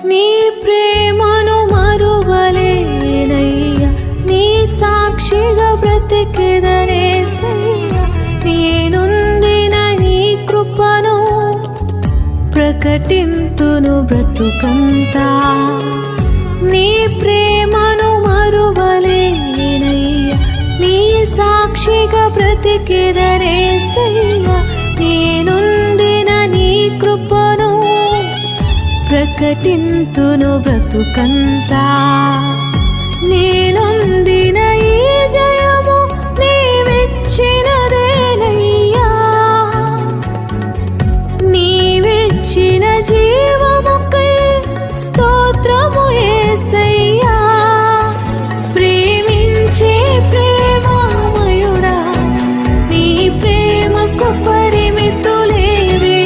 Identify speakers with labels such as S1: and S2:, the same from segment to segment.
S1: నీ ప్రేమను మరువలేనయ్యా, నీ సాక్షిగా బ్రతికెదనేసయ్యా. నేనొందిన నీ కృపను ప్రకటింతును బ్రతుకంతా. నీ ప్రేమను మరువలేనయ్యా, నీ సాక్షిగా బ్రతికెదనేసయ్యా. నేనొందిన నీ కృపను ప్రకటింతును బ్రతుకంతా. నేనొందిన ఈ జయము నీవిచ్చినదేనయ్యా, నీవిచ్చిన జీవముకై స్తోత్రము యేసయ్యా. ప్రేమించే ప్రేమామయుడా, నీ ప్రేమకు పరిమితులేవి.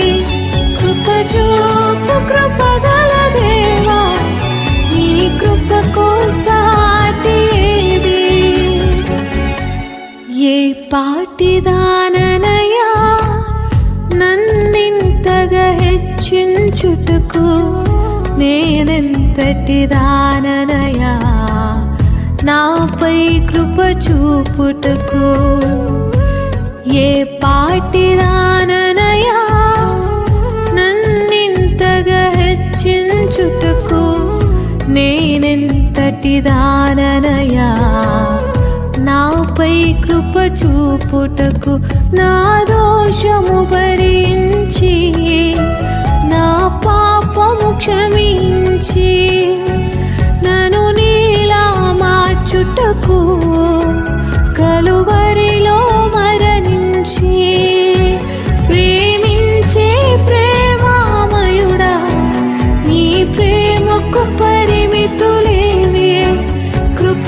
S1: కృప చూపు కృపగల దేవా, నీ కృపకు సాటి ఏది? ఏ పాటిదాననయ్యా నన్నింతగా హెచ్చించుటకు, నేనెంతటి దాననయ్యా నాపై కృప చూపుటకు. ఏ పాటిదాననయ్యా నన్నింతగా హెచ్చించుటకు, నేనెంతటి దాననయ్యా నాపై కృప చూపుటకు. నా దోషము భరించి, నా పాపము క్షమించి, నన్ను నీలా మార్చుటకు కలువరిలో మరణించి. ప్రేమించే ప్రేమామయుడా, నీ ప్రేమకు పరిమితులేవి. కృప